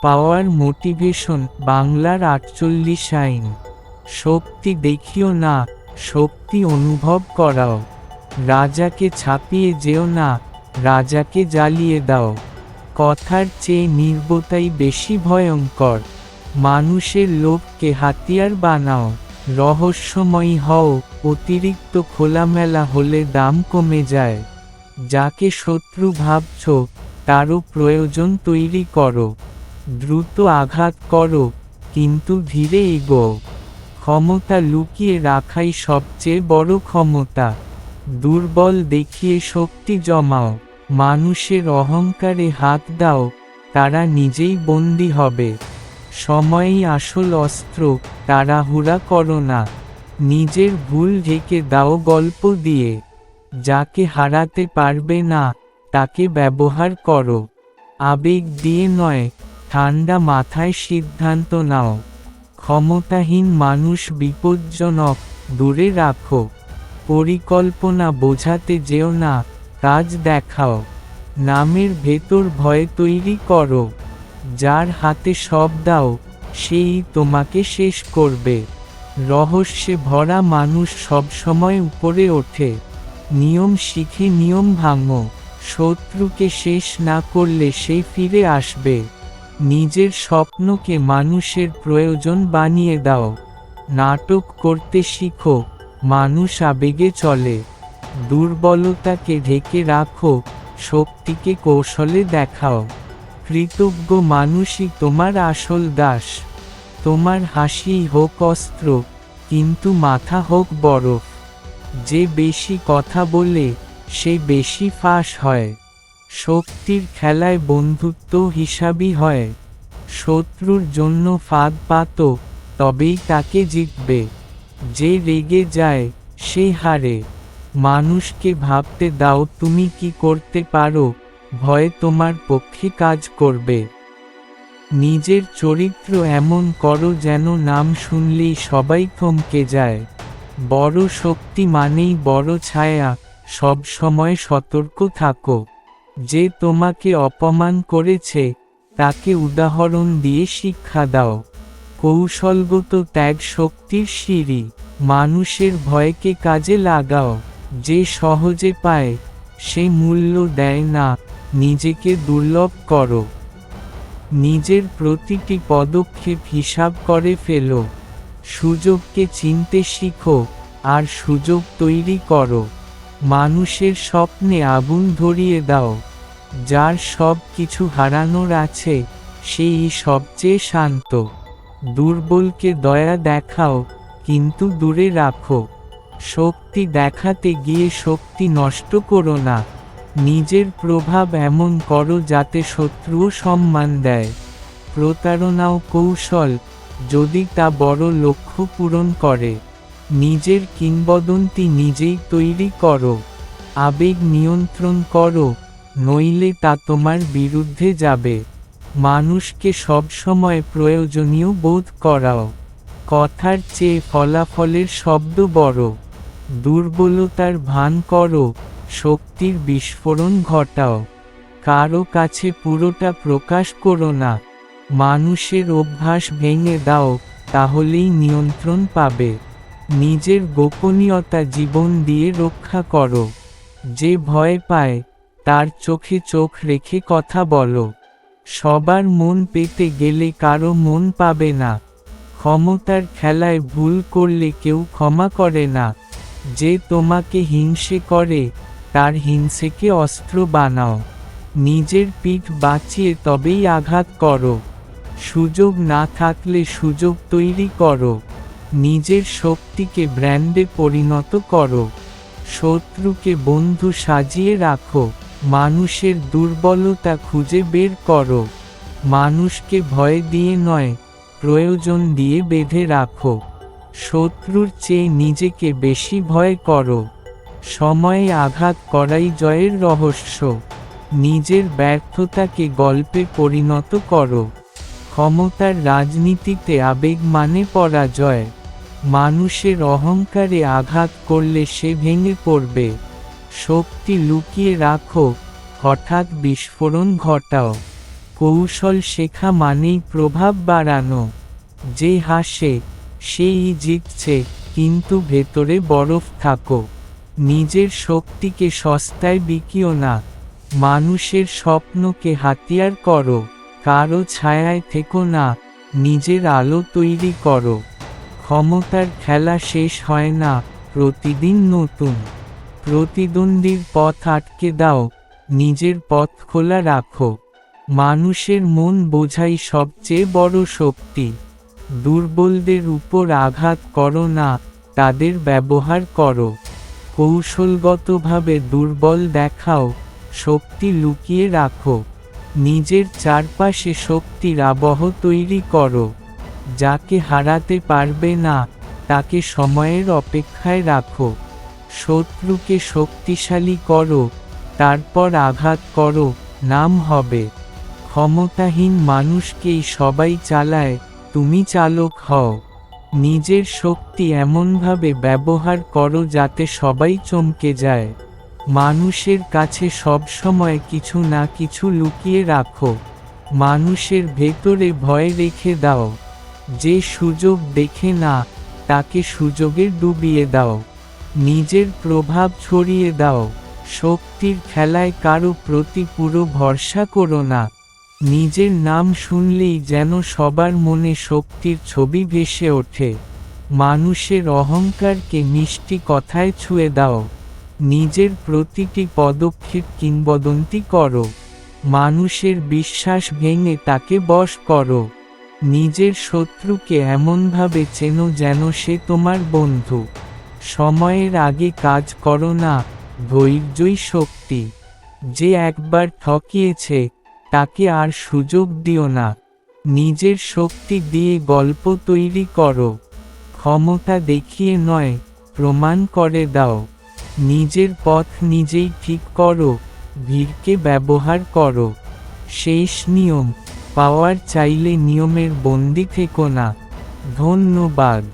পাওয়ার motivation বাংলার ৪৮ আইন। শক্তি দেখিও না, শক্তি অনুভব করাও। রাজাকে ছাপিয়ে যেও না, রাজাকে জ্বালিয়ে দাও। কথার চেয়ে নির্বতাই বেশি ভয়ঙ্কর। মানুষের লোভকে হাতিয়ার বানাও। রহস্যময়ী হও, অতিরিক্ত খোলামেলা হলে দাম কমে যায়। যাকে শত্রু ভাবছ, তারও প্রয়োজন তৈরি করো। দ্রুত আঘাত করো, কিন্তু ধীরে এগোও। ক্ষমতা লুকিয়ে রাখাই সবচেয়ে বড় ক্ষমতা। দুর্বল দেখিয়ে শক্তি জমাও। মানুষের অহংকারে হাত দাও, তারা নিজেই বন্দী হবে। সময়ই আসল অস্ত্র, তাড়াহুড়া করো না। নিজের ভুল ঢেকে দাও গল্প দিয়ে। যাকে হারাতে পারবে না, তাকে ব্যবহার করো। আবেগ দিয়ে নয়, ঠান্ডা মাথায় সিদ্ধান্ত নাও। ক্ষমতাহীন মানুষ বিপজ্জনক, দূরে রাখো। পরিকল্পনা বোঝাতে যেও না, কাজ দেখাও। নামের ভেতর ভয় তৈরি করো। যার হাতে সব দাও, সেই তোমাকে শেষ করবে। রহস্যে ভরা মানুষ সবসময় উপরে ওঠে। নিয়ম শিখে নিয়ম ভাঙো। শত্রুকে শেষ না করলে সে ফিরে আসবে। নিজের স্বপ্নকে মানুষের প্রয়োজন বানিয়ে দাও। নাটক করতে শিখো, মানুষ আবেগে চলে। দুর্বলতাকে ঢেকে রাখো, শক্তিকে কৌশলে দেখাও। কৃতজ্ঞ মানুষই তোমার আসল দাস। তোমার হাসিই হোক অস্ত্র, কিন্তু মাথা হোক বরফ। যে বেশি কথা বলে, সে বেশি ফাঁস হয়। শক্তির খেলায় বন্ধুত্ব হিসাবই হয়। শত্রুর জন্য ফাঁদ পাতো, তবেই তাকে জিতবে। যে রেগে যায়, সে হারে। মানুষকে ভাবতে দাও তুমি কি করতে পারো, ভয় তোমার পক্ষে কাজ করবে। নিজের চরিত্র এমন করো যেন নাম শুনলেই সবাই থমকে যায়। বড় শক্তি মানেই বড় ছায়া, সব সময় সতর্ক থাকো। যে তোমাকে অপমান করেছে, তাকে উদাহরণ দিয়ে শিক্ষা দাও। কৌশলগত ত্যাগ শক্তির সিঁড়ি। মানুষের ভয়কে কাজে লাগাও। যে সহজে পায়, সে মূল্য দেয় না। নিজেকে দুর্লভ করো। নিজের প্রতিটি পদক্ষেপ হিসাব করে ফেলো। সুযোগকে চিনতে শিখো, আর সুযোগ তৈরি করো। মানুষের স্বপ্নে আগুন ধরিয়ে দাও। যার সব কিছু হারানোর আছে, সেই সবচেয়ে শান্ত। দুর্বলকে দয়া দেখাও, কিন্তু দূরে রাখো। শক্তি দেখাতে গিয়ে শক্তি নষ্ট করো না। নিজের প্রভাব এমন করো যাতে শত্রুও সম্মান দেয়। প্রতারণাও কৌশল, যদি তা বড় লক্ষ্য পূরণ করে। নিজের কিংবদন্তি নিজেই তৈরি করো। আবেগ নিয়ন্ত্রণ করো, নইলে তা তোমার বিরুদ্ধে যাবে। মানুষকে সবসময় প্রয়োজনীয় বোধ করাও। কথার চেয়ে ফলাফলের শব্দ বড়। দুর্বলতার ভান করো, শক্তির বিস্ফোরণ ঘটাও। কারো কাছে পুরোটা প্রকাশ করো না। মানুষের অভ্যাস ভেঙে দাও, তাহলেই নিয়ন্ত্রণ পাবে। নিজের গোপনীয়তা জীবন দিয়ে রক্ষা করো। যে ভয় পায়, তার চোখে চোখ রেখে কথা বলো। সবার মন পেতে গেলে কারো মন পাবে না। ক্ষমতার খেলায় ভুল করলে কেউ ক্ষমা করে না। যে তোমাকে হিংসে করে, তার হিংসেকে অস্ত্র বানাও। নিজের পিঠ বাঁচিয়ে তবেই আঘাত করো। সুযোগ না থাকলে সুযোগ তৈরি করো। নিজের শক্তিকে ব্র্যান্ডে পরিণত করো। শত্রুকে বন্ধু সাজিয়ে রাখো। মানুষের দুর্বলতা খুঁজে বের করো। মানুষকে ভয় দিয়ে নয়, প্রয়োজন দিয়ে বেঁধে রাখো। শত্রুর চেয়ে নিজেকে বেশি ভয় করো। সময়ে আঘাত করাই জয়ের রহস্য। নিজের ব্যর্থতাকে গল্পে পরিণত করো। ক্ষমতার রাজনীতিতে আবেগ মানে পরাজয়। মানুষের অহংকারে আঘাত করলে সে ভেঙে পড়বে। শক্তি লুকিয়ে রাখো, হঠাৎ বিস্ফোরণ ঘটাও। কৌশল শেখা মানেই প্রভাব বাড়ানো। যে হাসে সেই জিতছে, কিন্তু ভেতরে বরফ থাকো। নিজের শক্তিকে সস্তায় বিকিও না। মানুষের স্বপ্নকে হাতিয়ার করো। কারো ছায়ায় থেকো না, নিজের আলো তৈরি করো। ক্ষমতার খেলা শেষ হয় না, প্রতিদিন নতুন। প্রতিদ্বন্দ্বীর পথ আটকে দাও, নিজের পথ খোলা রাখো। মানুষের মন বোঝাই সবচেয়ে বড় শক্তি। দুর্বলদের উপর আঘাত করো না, তাদের ব্যবহার করো। কৌশলগতভাবে দুর্বল দেখাও, শক্তি লুকিয়ে রাখো। নিজের চারপাশে শক্তির আবহ তৈরি করো। যাকে হারাতে পারবে না, তাকে সময়ের অপেক্ষায় রাখো। শত্রুকে শক্তিশালী করো, তারপর আঘাত করো, নাম হবে। ক্ষমতাহীন মানুষকেই সবাই চালায়, তুমি চালক হও। নিজের শক্তি এমনভাবে ব্যবহার করো যাতে সবাই চমকে যায়। মানুষের কাছে সবসময় কিছু না কিছু লুকিয়ে রাখো। মানুষের ভেতরে ভয় রেখে দাও। যে সুযোগ দেখে না, তাকে সুযোগে ডুবিয়ে দাও। নিজের প্রভাব ছড়িয়ে দাও। শক্তির খেলায় কারো প্রতি পুরো ভরসা করো না। নিজের নাম শুনলেই যেন সবার মনে শক্তির ছবি ভেসে ওঠে। মানুষের অহংকারকে মিষ্টি কথায় ছুঁয়ে দাও। নিজের প্রতিটি পদক্ষেপ কিংবদন্তি করো। মানুষের বিশ্বাস ভেঙে তাকে বশ করো। নিজের শত্রুকে এমনভাবে চেনো যেন সে তোমার বন্ধু। সময়ের আগে কাজ করো না, ধৈর্যই শক্তি। যে একবার ঠকিয়েছে, তাকে আর সুযোগ দিও না। নিজের শক্তি দিয়ে গল্প তৈরি করো। ক্ষমতা দেখিয়ে নয়, প্রমাণ করে দাও। নিজের পথ নিজেই ঠিক করো, ভিড়কে ব্যবহার করো। শেষ নিয়ম, পাওয়ার চাইলে নিয়মের বন্দী থেকো না। ধন্যবাদ।